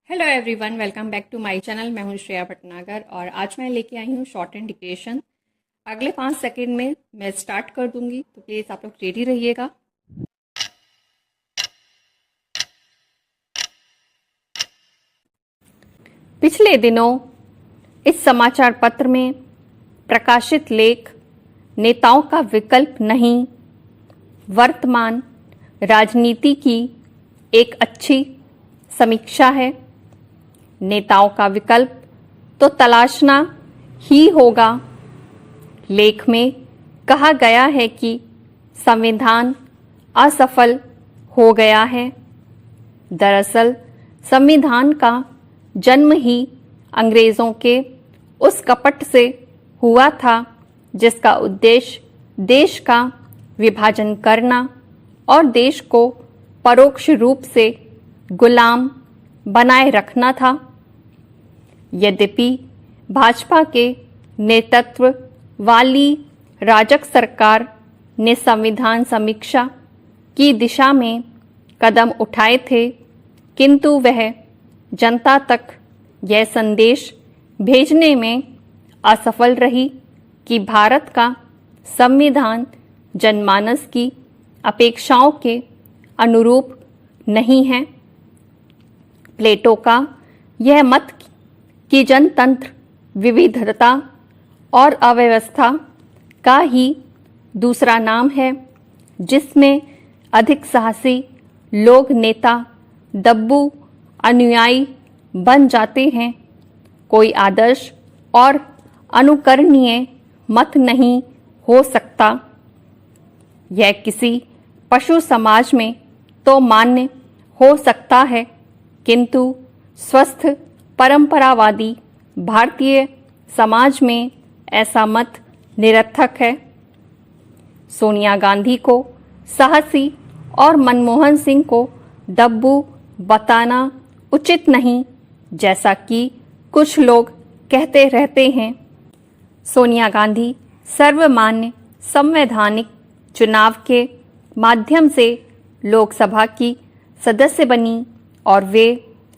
Hello everyone, welcome back to my channel. मैं हूं श्रेया भटनागर और आज मैं लेके आई हूं शॉर्ट एंड डिक्टेशन। अगले 5 सेकंड में मैं स्टार्ट कर दूंगी, तो प्लीज़ आप लोग रेडी रहिएगा। पिछले दिनों इस समाचार पत्र में प्रकाशित लेख नेताओं का विकल्प नहीं, वर्तमान राजनीति की एक अच्छी समीक्षा है। नेताओं का विकल्प तो तलाशना ही होगा। लेख में कहा गया है कि संविधान असफल हो गया है। दरअसल संविधान का जन्म ही अंग्रेजों के उस कपट से हुआ था जिसका उद्देश्य देश का विभाजन करना और देश को परोक्ष रूप से गुलाम बनाए रखना था। यद्यपि भाजपा के नेतृत्व वाली राजग सरकार ने संविधान समीक्षा की दिशा में कदम उठाए थे, किंतु वह जनता तक यह संदेश भेजने में असफल रही कि भारत का संविधान जनमानस की अपेक्षाओं के अनुरूप नहीं है। प्लेटो का यह मत कि जनतंत्र विविधता और अव्यवस्था का ही दूसरा नाम है, जिसमें अधिक साहसी लोग नेता दब्बू अनुयायी बन जाते हैं, कोई आदर्श और अनुकरणीय मत नहीं हो सकता। यह किसी पशु समाज में तो मान्य हो सकता है, किंतु स्वस्थ परंपरावादी भारतीय समाज में ऐसा मत निरर्थक है। सोनिया गांधी को साहसी और मनमोहन सिंह को दब्बू बताना उचित नहीं, जैसा कि कुछ लोग कहते रहते हैं। सोनिया गांधी सर्वमान्य संवैधानिक चुनाव के माध्यम से लोकसभा की सदस्य बनी और वे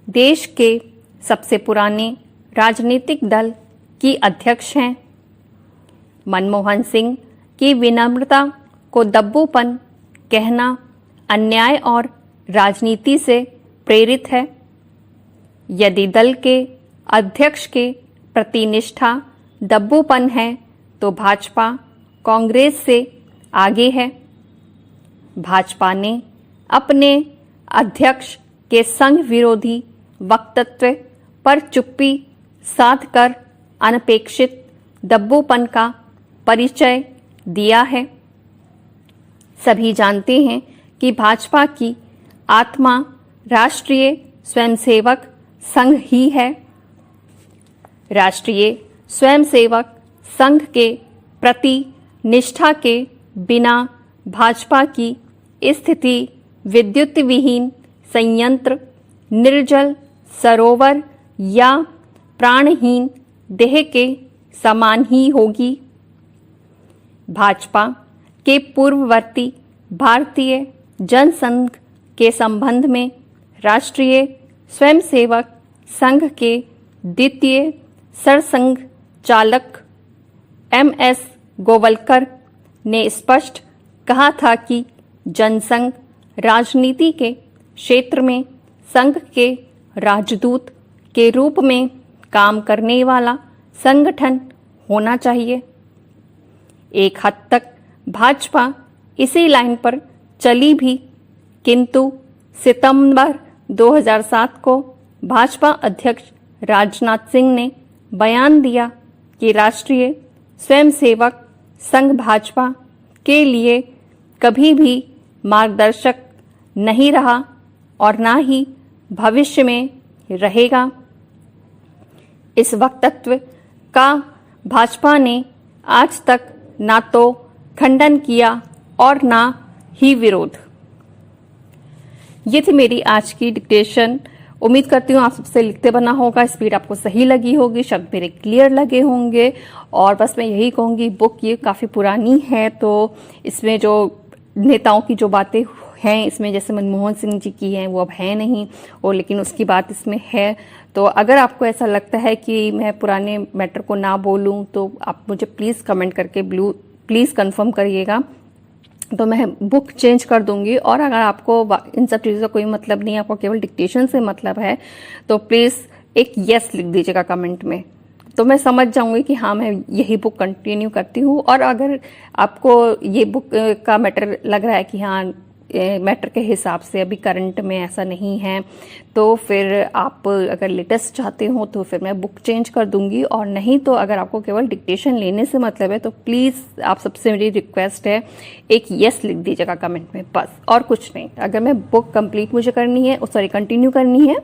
देश के सबसे पुराने राजनीतिक दल की अध्यक्ष हैं। मनमोहन सिंह की विनम्रता को दब्बूपन कहना अन्याय और राजनीति से प्रेरित है। यदि दल के अध्यक्ष के प्रति निष्ठा दब्बूपन है, तो भाजपा कांग्रेस से आगे है। भाजपा ने अपने अध्यक्ष के संघ विरोधी वक्तव्य पर चुप्पी साधकर अनपेक्षित दब्बूपन का परिचय दिया है। सभी जानते हैं कि भाजपा की आत्मा राष्ट्रीय स्वयंसेवक संघ ही है। राष्ट्रीय स्वयंसेवक संघ के प्रति निष्ठा के बिना भाजपा की स्थिति विद्युत विहीन संयंत्र, निर्जल सरोवर या प्राणहीन देह के समान ही होगी। भाजपा के पूर्ववर्ती भारतीय जनसंघ के संबंध में राष्ट्रीय स्वयंसेवक संघ के द्वितीय सरसंघ चालक MS गोवलकर ने स्पष्ट कहा था कि जनसंघ राजनीति के क्षेत्र में संघ के राजदूत के रूप में काम करने वाला संगठन होना चाहिए। एक हद तक भाजपा इसी लाइन पर चली भी, किंतु सितंबर 2007 को भाजपा अध्यक्ष राजनाथ सिंह ने बयान दिया कि राष्ट्रीय स्वयंसेवक संघ भाजपा के लिए कभी भी मार्गदर्शक नहीं रहा और ना ही भविष्य में रहेगा। इस वक्तव्य का भाजपा ने आज तक ना तो खंडन किया और ना ही विरोध। ये थी मेरी आज की डिक्टेशन। उम्मीद करती हूँ आप सबसे लिखते बना होगा, स्पीड आपको सही लगी होगी, शब्द मेरे क्लियर लगे होंगे। और बस मैं यही कहूँगी, बुक ये काफ़ी पुरानी है, तो इसमें जो नेताओं की जो बातें हैं इसमें, जैसे मनमोहन सिंह जी की हैं, वो अब है नहीं, और लेकिन उसकी बात इसमें है। तो अगर आपको ऐसा लगता है कि मैं पुराने मैटर को ना बोलूं तो आप मुझे प्लीज़ कमेंट करके प्लीज़ कंफर्म करिएगा, तो मैं बुक चेंज कर दूंगी। और अगर आपको इन सब चीज़ों का कोई मतलब नहीं है, आपको केवल डिक्टेशन से मतलब है, तो प्लीज़ एक यस लिख दीजिएगा कमेंट में, तो मैं समझ जाऊंगी कि हाँ मैं यही बुक कंटिन्यू करती हूँ। और अगर आपको ये बुक का मैटर लग रहा है कि हाँ मैटर के हिसाब से अभी करंट में ऐसा नहीं है, तो फिर आप अगर लेटेस्ट चाहते हो तो फिर मैं बुक चेंज कर दूंगी। और नहीं तो अगर आपको केवल डिक्टेशन लेने से मतलब है, तो प्लीज़ आप सबसे मेरी रिक्वेस्ट है एक यस लिख दीजिएगा कमेंट में, बस और कुछ नहीं। अगर मैं बुक कंप्लीट मुझे करनी है, सॉरी कंटिन्यू करनी है,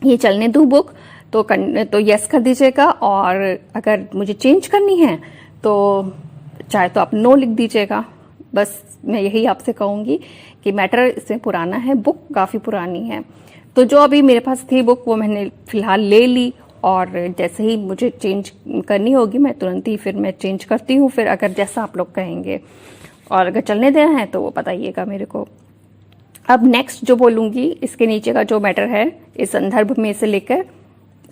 ये चलने दूँ बुक, तो यस कर दीजिएगा। और अगर मुझे चेंज करनी है तो चाहे तो आप नो लिख दीजिएगा। बस मैं यही आपसे कहूँगी कि मैटर इसमें पुराना है, बुक काफ़ी पुरानी है। तो जो अभी मेरे पास थी बुक वो मैंने फ़िलहाल ले ली, और जैसे ही मुझे चेंज करनी होगी मैं तुरंत ही फिर मैं चेंज करती हूँ, फिर अगर जैसा आप लोग कहेंगे। और अगर चलने देना है तो वो बताइएगा मेरे को। अब नेक्स्ट जो बोलूँगी, इसके नीचे का जो मैटर है, इस संदर्भ में से लेकर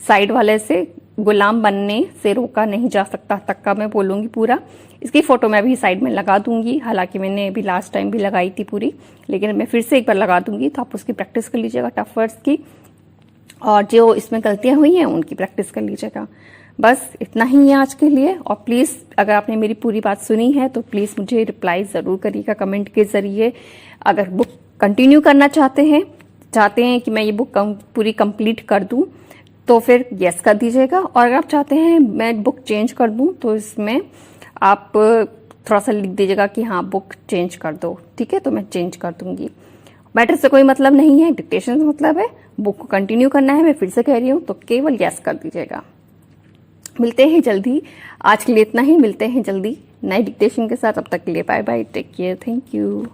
साइड वाले से गुलाम बनने से रोका नहीं जा सकता तक का मैं बोलूँगी पूरा। इसकी फ़ोटो मैं अभी साइड में लगा दूंगी, हालांकि मैंने अभी लास्ट टाइम भी लगाई थी पूरी, लेकिन मैं फिर से एक बार लगा दूंगी, तो आप उसकी प्रैक्टिस कर लीजिएगा टफ वर्ड्स की, और जो इसमें गलतियाँ हुई हैं उनकी प्रैक्टिस कर लीजिएगा। बस इतना ही है आज के लिए। और प्लीज़ अगर आपने मेरी पूरी बात सुनी है तो प्लीज़ मुझे रिप्लाई ज़रूर करिएगा कमेंट के ज़रिए। अगर बुक कंटिन्यू करना चाहते हैं कि मैं ये बुक पूरी कंप्लीट कर दूं, तो फिर यस कर दीजिएगा। और अगर आप चाहते हैं मैं बुक चेंज कर दूं, तो इसमें आप थोड़ा सा लिख दीजिएगा कि हाँ बुक चेंज कर दो, ठीक है, तो मैं चेंज कर दूंगी। मैटर से कोई मतलब नहीं है, डिक्टेशन से मतलब है, बुक को कंटिन्यू करना है, मैं फिर से कह रही हूँ, तो केवल यस कर दीजिएगा। मिलते हैं जल्दी, आज के लिए इतना ही, मिलते हैं जल्दी नए डिक्टेशन के साथ। अब तक के लिए bye bye, take care, thank you.